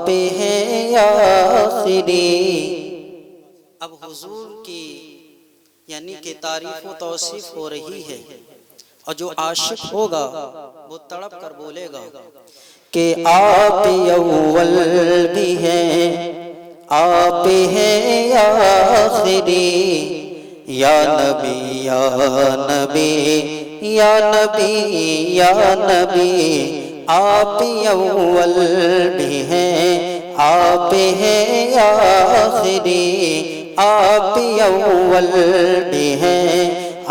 पे हैं आखिरी। अब हुजूर की यानी कि तारीफ व तौसीफ हो रही है और जो आशिक होगा वो तड़प कर बोलेगा कि आप अव्वल भी हैं, आप हैं आखिरी। या नबी या नबी या नबी या नबी, आप अव्वल भी हैं, आप हैं आखिरी। आप अव्वल भी हैं,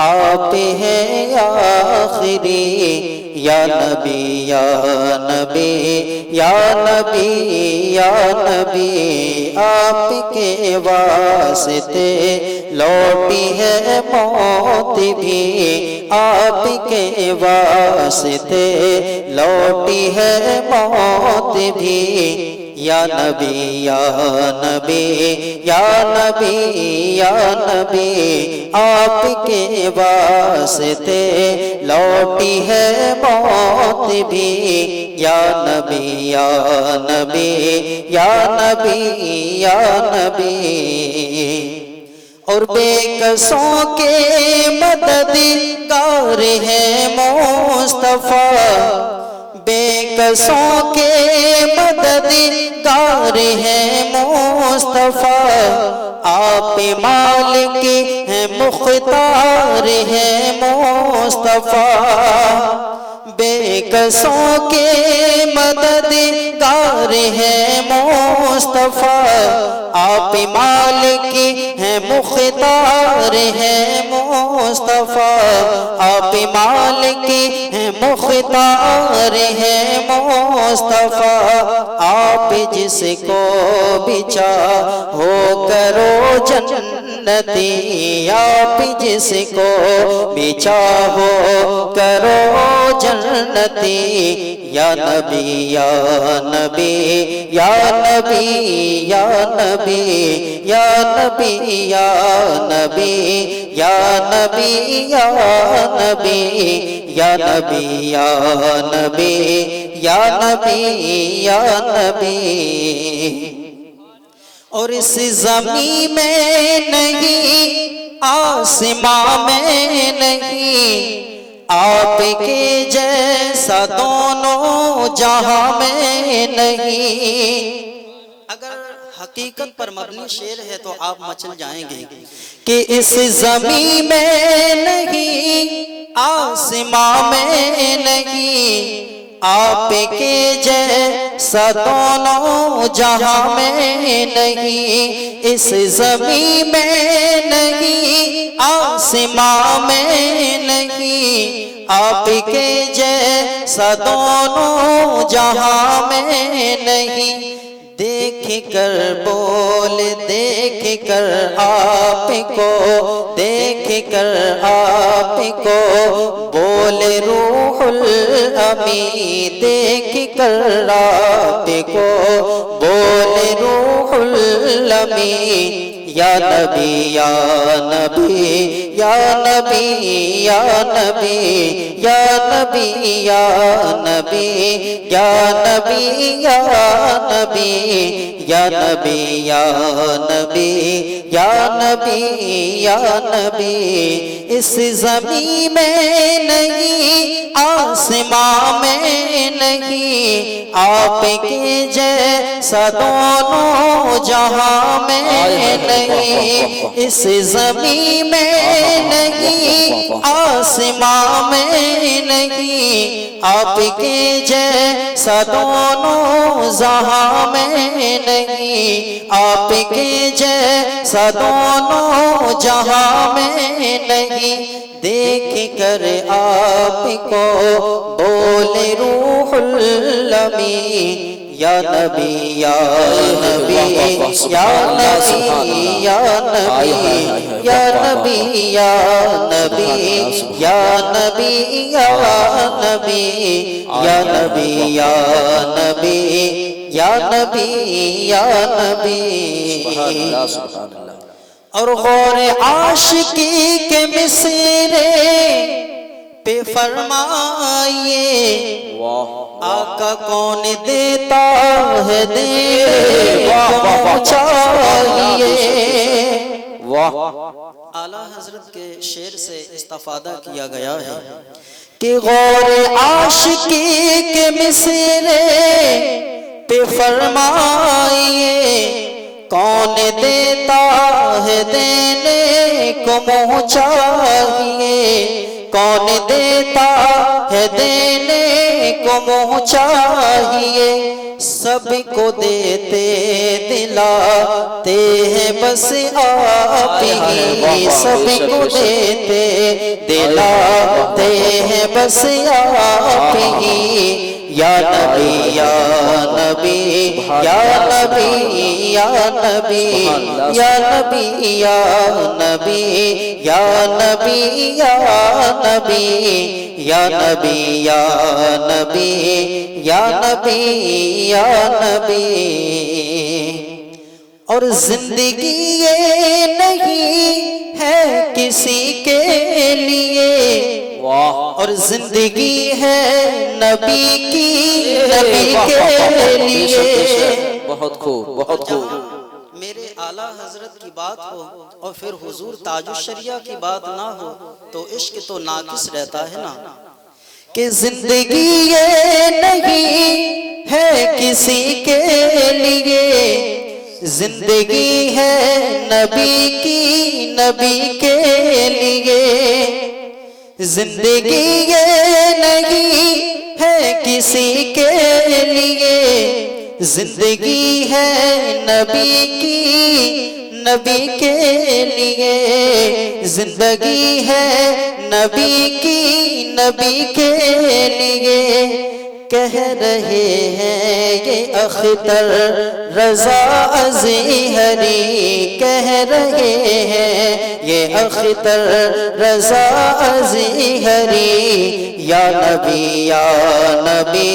आप हैं आखिरी। या नबी या नबी या नबी या नबी, आपके वास्ते लौटी है मौत भी, आपके वास्ते लौटी है मौत भी। या नबी या नबी या नबी या नबी, आपके वास्ते लौटी है मौत भी। या नबी या नबी या नबी या नबी। और बेकसों के मददगार है मुस्तफा, बेकसों के मददगार है मुस्तफा। आप मालिक हैं मुख्तार है मुस्तफा, बेकसों के मददगार है मुस्तफा। आप मालिक हैं मुख्तार है मुस्तफा, आप मालिक हैं मुख्तार है मुस्तफा। आप जिसको भी चाहो करो जन्नती, आप जिसको भी चाहो करो जन्नती। या नबी या नबी या नबी या नबी या नबी या नबी या नबी या नबी या नबी या नबी या नबी या नबी। और इस ज़मीन में नहीं आसमां में नहीं, आपके जैसा दोनों जहां में नहीं। अगर हकीकत पर मबनी शेर है तो आप मचल जाएंगे कि इस ज़मीन में नहीं आसमां में नहीं, आपके जैसा दोनों जहां में नहीं। इस ज़मीन में नहीं आसमां में नहीं, आपके जैसा दोनों जहां में नहीं। देख कर बोल देख कर आपको, देख कर आपको बोल रूहुल अमी। देख कर आपको बोल रूहुल अमी। या नबी या नबी या नबी या नबी या नबी या नबी या नबी या नबी या नबी या नबी या नबी या नबी। इस ज़मीन में नहीं आसमां में नहीं, आपके जैसा दोनों जहां में नहीं। इस ज़मीन में नहीं आसमां में नहीं, आपके जैसा दोनों जहां में नहीं। आपके जैसा दोनों जहां में नहीं। देख कर आपको बोले रूहुल अमी। या नबी या नबी या नबी या नबी या नबी या नबी या नबी या नबी या नबी या नबी या नबी या नबी। और गौर आशिकी के मिसरे पे फरमाइए, आका कौन देता है दे चाहिए। वाह, आला हजरत के शेर से इस्तिफादा किया गया है कि गौर आशिकी के मिसरे पे फरमाइए, कौन देता है देने को मुँह चाहिए, कौन देता है देने को मुँह चाहिए। सबको देते दिलाते हैं बस आप ही, सबको देते दिलाते हैं बस आप ही। या नबी या नबी या नबी या नबी या नबी या नबी या नबी या नबी या नबी या नबी या नबी या नबी। और जिंदगी ये नहीं है किसी के लिए, और जिंदगी है नबी की, नबी के लिए। बहुत खूब, बहुत खूब। मेरे आला हजरत की बात हो और फिर हुजूर ताजुश्शरिया की बात ना हो तो इश्क तो नाकिस रहता है ना। कि जिंदगी ये नहीं है किसी के लिए, जिंदगी है नबी की, नबी के लिए। जिंदगी ये नहीं है किसी के लिए, जिंदगी है नबी की, नबी के लिए। जिंदगी है नबी की, नबी के लिए। कह रहे हैं ये अख्तर रज़ा अज़हरी, कह रहे हैं ये अख्तर रज़ा अज़हरी। या नबी या नबी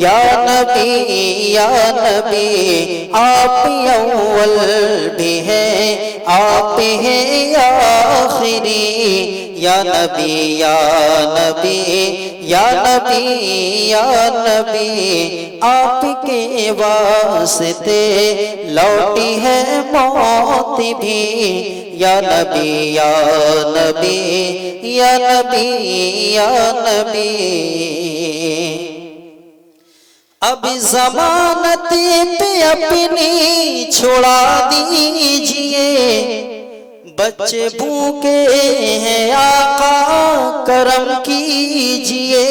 या नबी या नबी, आप अव्वल भी हैं, आप हैं आखिरी। या नबी या नबी या नबी या नबी, आपके वास्ते लौटी है मौत भी। या नबी या नबी या नबी या नबी। अब ज़मानत पे अपनी छुड़ा दीजिए, बच्चे भूखे हैं आका करम कीजिए।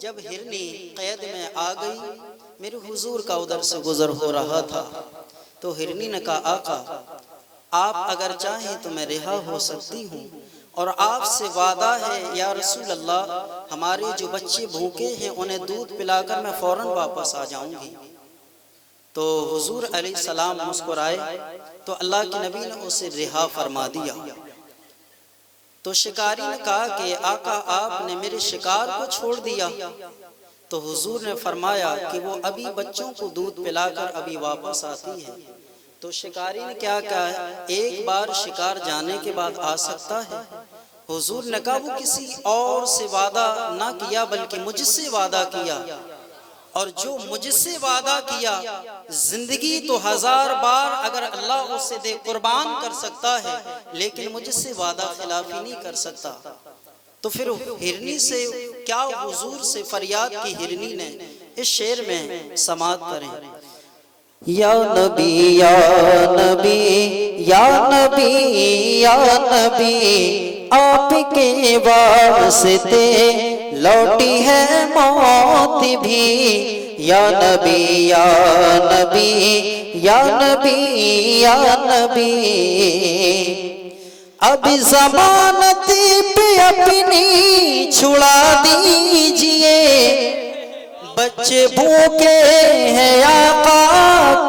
जब हिरनी कैद में आ गई, मेरे हुजूर का उधर से गुजर हो रहा था, तो हिरनी ने कहा आका आप अगर चाहें तो मैं रिहा हो सकती हूँ, और आपसे वादा है या रसूल अल्लाह, हमारे जो बच्चे भूखे हैं उन्हें दूध पिलाकर मैं फौरन वापस आ जाऊंगी। तो हुजूर अलैहिस्सलाम मुस्कुराए तो अल्लाह के नबी ने उसे रिहा फरमा दिया। तो शिकारी ने कहा कि आका आपने मेरे शिकार को छोड़ दिया। तो हुजूर ने फरमाया कि वो अभी बच्चों को दूध पिलाकर अभी वापस आती है। तो शिकारी ने क्या कहा, एक बार शिकार जाने के बाद आ सकता है। हुजूर ने कहा वो किसी और से वादा ना किया बल्कि मुझसे वादा किया, और जो मुझसे वादा किया जिंदगी तो 1000 बार अगर अल्लाह उसे दे कुर्बान कर सकता है, लेकिन मुझसे वादा खिलाफी नहीं कर सकता। तो फिर हिरनी से क्या हुजूर से फरियाद की हिरनी ने। इस शेर में समात करें। या नबी या नबी या नबी या नबी, आपके वास्ते लौटी है मौत भी। या नबी या नबी या नबी या नबी। अब ज़मानत पे अपनी छुड़ा दीजिए, बच्चे भूखे हैं आका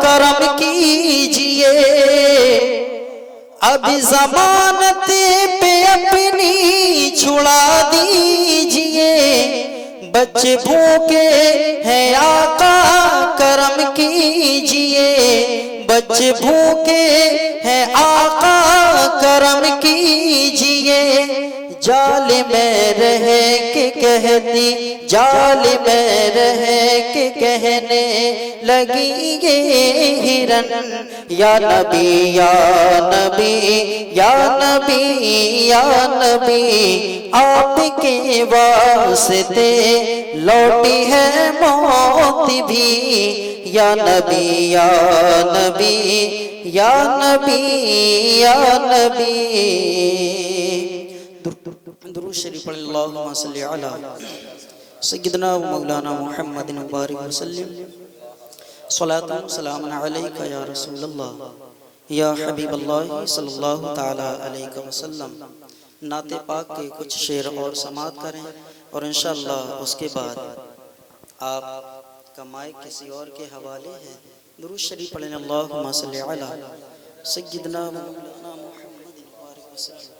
करम कीजिए। अब ज़मानत पे अपनी छुड़ा दीजिए, बच्चे भूखे हैं आका करम कीजिए। बच्चे भूखे हैं आका करम कीजिए। जाल में रह के कहती, जाल में रह के कहने लगी ये हिरन, या नबी या नबी या नबी या नबी, आपके वास्ते लौटी है मौत भी, या नबी या नबी या नबी या नबी। दुरूद शरीफ पढ़, अल्लाहुम्मा सल्ली अला सय्यिदना व मौलाना मुहम्मदिन मुबारक वसल्लम, सलातु व सलामुन अलैका या रसूलल्लाह या हबीबल्लाह सल्लल्लाहु तआला अलैहि वसल्लम। नाते पाक के कुछ शेर और समाअत करें और इंशाअल्लाह उसके बाद आप का माइक किसी और के हवाले है। दुरूद शरीफ पढ़ें, अल्लाहुम्मा सल्ली अला सय्यिदना व मौलाना मुहम्मदिन मुबारक वसल्लम।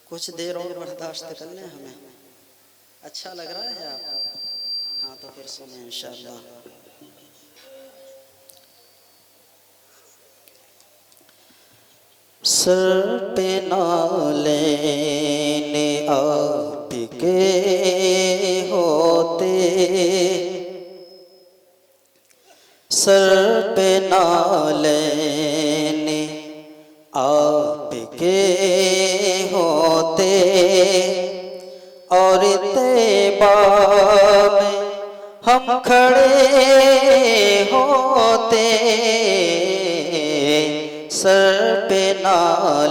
कुछ देर और बर्दाश्त कर लें, हमें अच्छा लग रहा है आपको? हाँ तो फिर सुने इंशाअल्लाह। सर पे नालेने आपके होते, सर पे नालेने आपके होते, और तैबा में हम खड़े होते, सर पे नाल